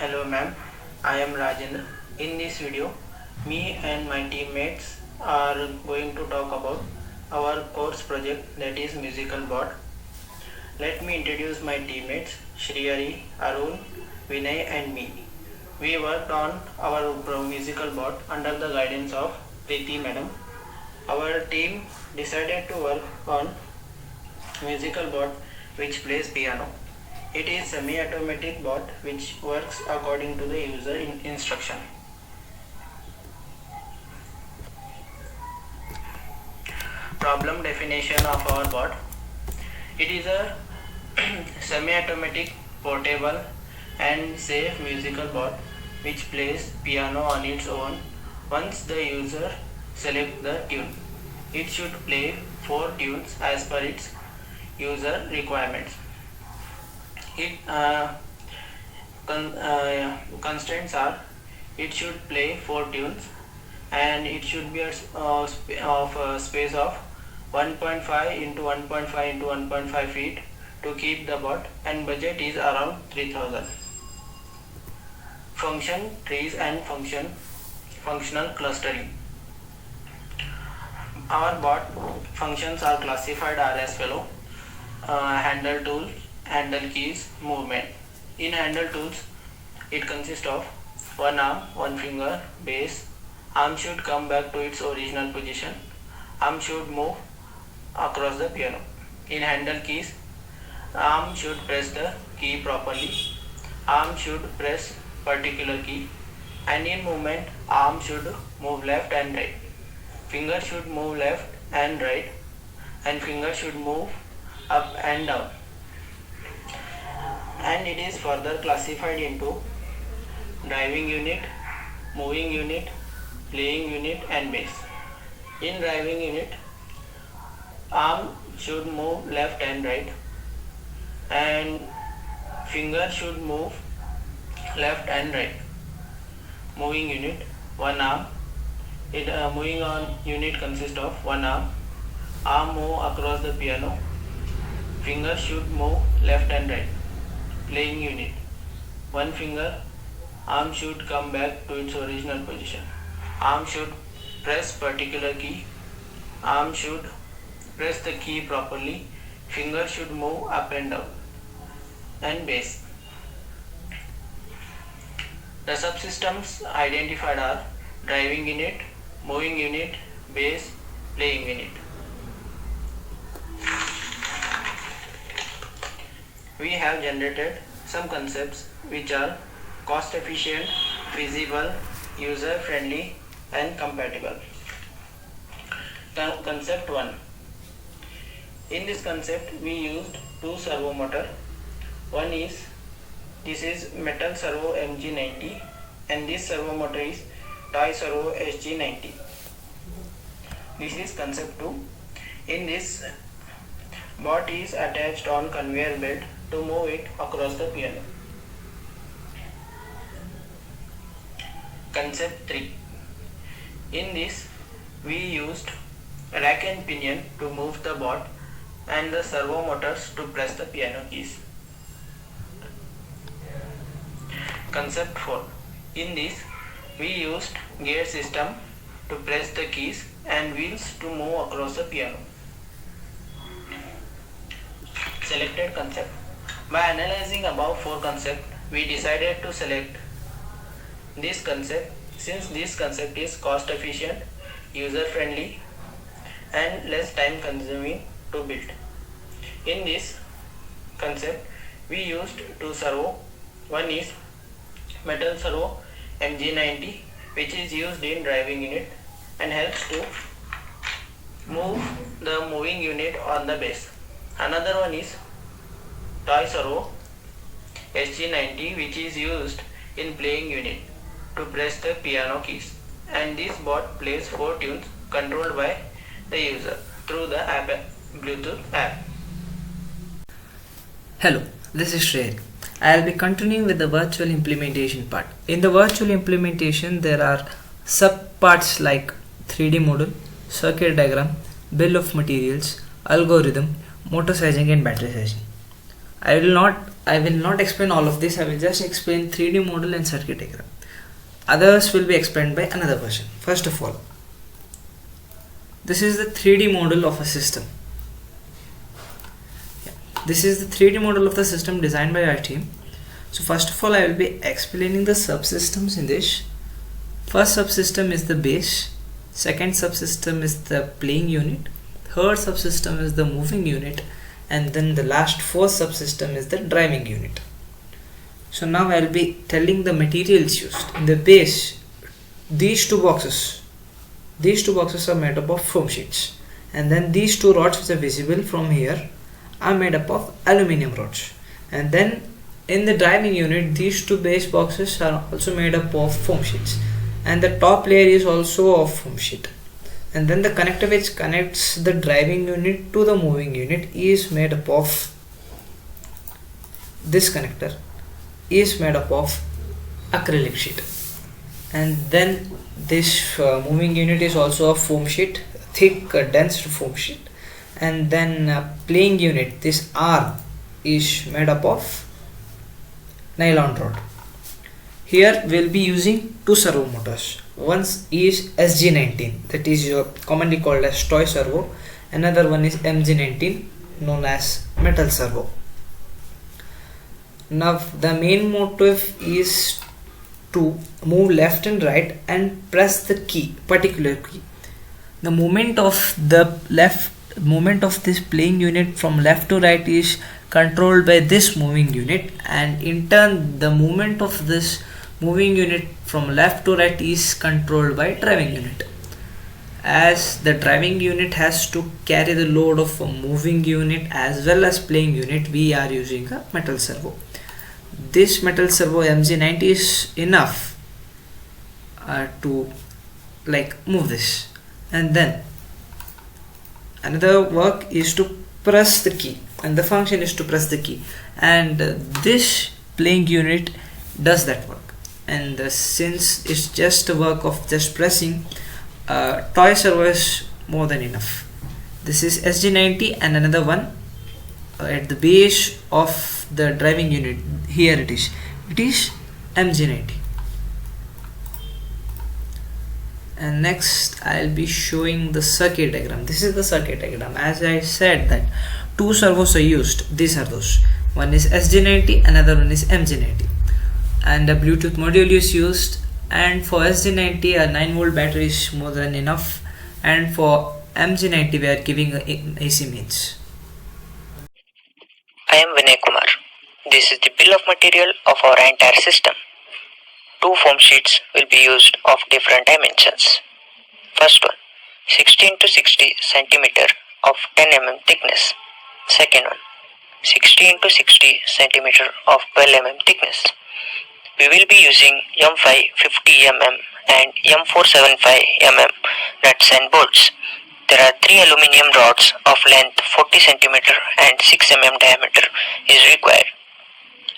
Hello ma'am, I am Rajendra. In this video, me and my teammates are going to talk about our course project, that is musical board. Let me introduce my teammates Shriyari, Arun, Vinay and me. We worked on our musical board under the guidance of Preeti madam. Our team decided to work on musical board which plays piano. It is semi-automatic board which works according to the user instruction. Problem definition of our board. It is a semi-automatic, portable and safe musical board which plays piano on its own once the user selects the tune. It should play 4 tunes as per its user requirements. Constraints are: it should play 4 tunes and it should be of a space of 1.5 into 1.5 into 1.5 feet to keep the board, and budget is around 3000. Function trees and functional clustering. Our board functions are classified as follow: handle tool, handle keys, movement. In handle tools, it consists of one arm, one finger, base. Arm should come back to its original position. Arm should move across the piano. In handle keys, arm should press the key properly. Arm should press particular key. And in movement, arm should move left and right. Finger should move left and right, and finger should move up and down. And it is further classified into driving unit, moving unit, playing unit and bass. In driving unit, arm should move left and right, and finger should move left and right. Moving unit, one arm. Moving on unit consists of one arm. Arm move across the piano. Finger should move left and right. Playing unit, one finger. Arm should come back to its original position. Arm should press particular key. Arm should press the key properly. Finger should move up and down. And bass. The subsystems identified are driving unit, moving unit, bass, playing unit. We have generated some concepts which are cost efficient, feasible, user friendly and compatible. Concept 1. In this concept we used 2 servo motor. This is metal servo MG90 and this servo motor is toy servo SG90. This is concept 2. In this, board is attached on conveyor belt to move it across the piano. Concept 3. In this, we used rack and pinion to move the board and the servo motors to press the piano keys. Concept 4. In this, we used gear system to press the keys and wheels to move across the piano. Selected concept. By analyzing above 4 concepts, we decided to select this concept since this concept is cost efficient, user friendly and less time consuming to build. In this concept, we used 2 servo. One is metal servo MG90 which is used in driving unit and helps to move the moving unit on the bass. Another one is toy servo SG90 which is used in playing unit to press the piano keys, and this board plays 4 tunes controlled by the user through the Bluetooth app. Hello, this is Shrey. I will be continuing with the virtual implementation part. In the virtual implementation, there are sub-parts like 3D model, circuit diagram, bill of materials, algorithm, motor sizing and battery sizing. I will not explain all of this. I will just explain 3D model and circuit diagram. Others will be explained by another person. First of all, this is the 3D model of a system. This is the 3D model of the system designed by our team. So first of all, I will be explaining the subsystems in this. First subsystem is the base, second subsystem is the playing unit, third subsystem is the moving unit, and then the last fourth subsystem is the driving unit. So now I will be telling the materials used. In the base, these two boxes are made up of foam sheets, and then these two rods which are visible from here are made up of aluminum rods. And then in the driving unit, these two base boxes are also made up of foam sheets, and the top layer is also of foam sheet. And then the connector which connects the driving unit to the moving unit is made up of, this connector is made up of acrylic sheet. And then this moving unit is also a foam sheet, thick dense foam sheet. And then playing unit, this arm is made up of nylon rod. Here we will be using two servo motors. One is SG19, that is commonly called as toy servo. Another one is MG19, known as metal servo. Now the main motive is to move left and right and press the key, particular key. The movement of this playing unit from left to right is controlled by this moving unit, and in turn the movement of this moving unit from left to right is controlled by driving unit. As the driving unit has to carry the load of a moving unit as well as playing unit, we are using a metal servo. This metal servo MG90 is enough to move this. And then another work is to press the key, and the function is to press the key, and this playing unit does that work. And since it's just a work of just pressing, toy servo is more than enough. This is SG90, and another one at the base of the driving unit. Here it is MG90. And next I'll be showing the circuit diagram. This is the circuit diagram. As I said that two servos are used, these are those. One is SG90, another one is MG90, and a Bluetooth module is used. And for SG90 a 9-volt battery is more than enough, and for MG90 we are giving AC mains. I am Vinay Kumar. This is the bill of material of our entire system. Two foam sheets will be used of different dimensions. First one, 16 to 60 cm of 10 mm thickness. Second one, 16 to 60 cm of 12 mm thickness. We will be using M5 50 mm and M475 mm nuts and bolts. There are 3 aluminum rods of length 40 cm and 6 mm diameter is required.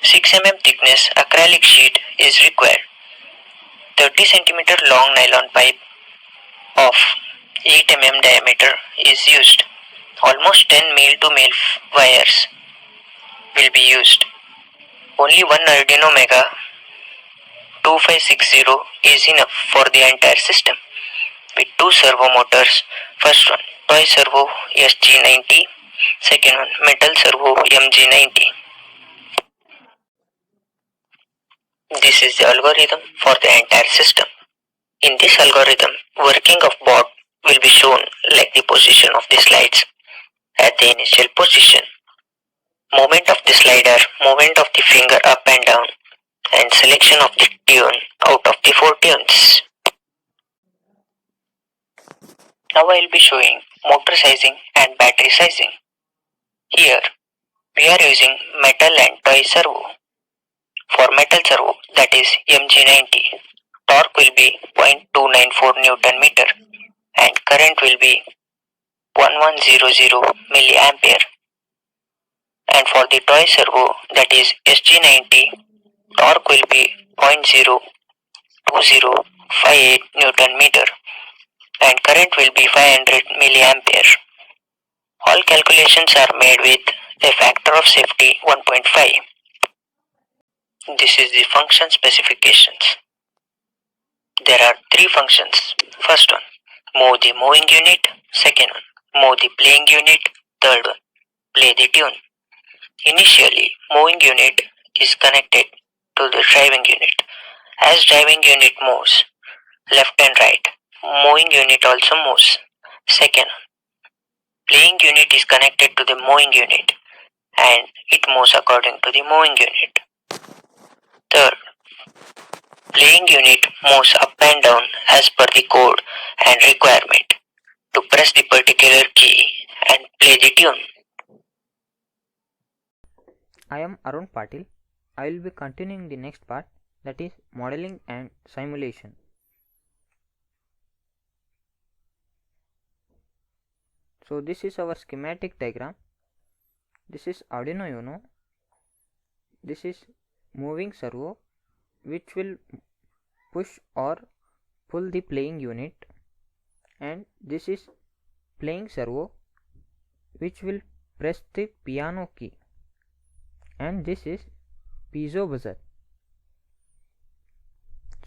6 mm thickness acrylic sheet is required. 30 cm long nylon pipe of 8 mm diameter is used. Almost 10 male-to-male wires will be used. Only one Arduino Mega 2560 is enough for the entire system, with two servo motors. First one, toy servo SG90, second one, metal servo MG90. This is the algorithm for the entire system. In this algorithm, working of board will be shown like the position of the slides at the initial position, movement of the slider, movement of the finger up and down, and selection of the tune out of the 4 tunes. Now I will be showing motor sizing and battery sizing. Here we are using metal and toy servo. For metal servo, that is MG90, torque will be 0.294 Newton meter and current will be 1100 milliampere. And for the toy servo, that is SG90, torque will be 0.02058 Newton meter and current will be 500 milliampere. All calculations are made with a factor of safety 1.5. This is the function specifications. There are three functions. First one, move the moving unit. Second one, move the playing unit. Third one, play the tune. Initially, moving unit is connected to the driving unit. As driving unit moves left and right, moving unit also moves. Second, playing unit is connected to the moving unit and it moves according to the moving unit. Third, playing unit moves up and down as per the code and requirement to press the particular key and play the tune. I am Arun Patil. I will be continuing the next part, that is modeling and simulation. So this is our schematic diagram. This is Arduino Uno. This is moving servo which will push or pull the playing unit, and this is playing servo which will press the piano key, and this is piezo buzzer.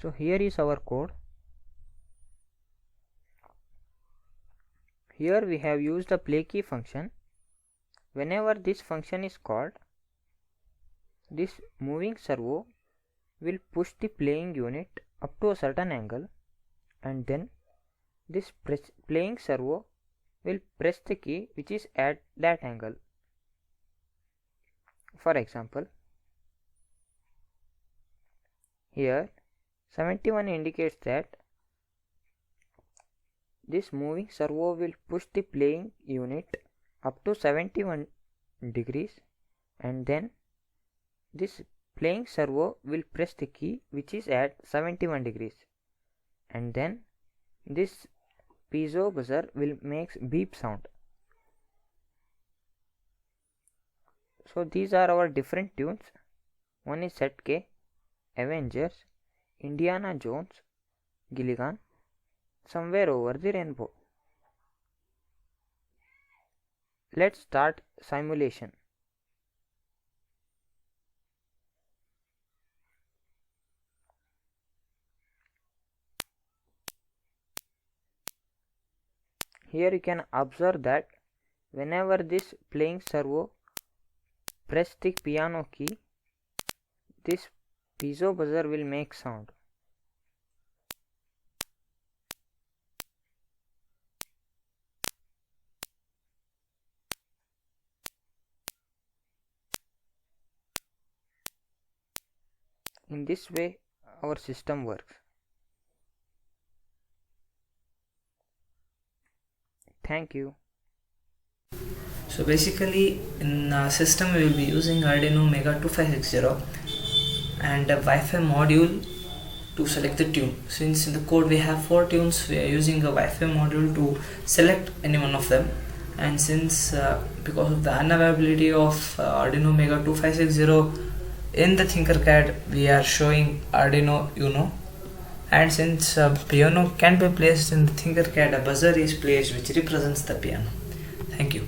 So here is our code. Here we have used the play key function. Whenever this function is called, this moving servo will push the playing unit up to a certain angle, and then this playing servo will press the key which is at that angle. For example, here 71 indicates that this moving servo will push the playing unit up to 71 degrees, and then this playing servo will press the key which is at 71 degrees, and then this piezo buzzer will make beep sound. So these are our different tunes. One is ZK, Avengers, Indiana Jones, Gilligan, Somewhere Over the Rainbow. Let's start simulation. Here you can observe that whenever this playing servo press the piano key, this piezo buzzer will make sound. In this way our system works. Thank you. So basically in our system we will be using Arduino Mega 2560 and a Wi-Fi module to select the tune. Since in the code we have 4 tunes, we are using a Wi-Fi module to select any one of them. And since because of the unavailability of Arduino Mega 2560 in the Tinkercad, we are showing Arduino Uno. And since piano can be placed in the Tinkercad, a buzzer is placed which represents the piano. Thank you.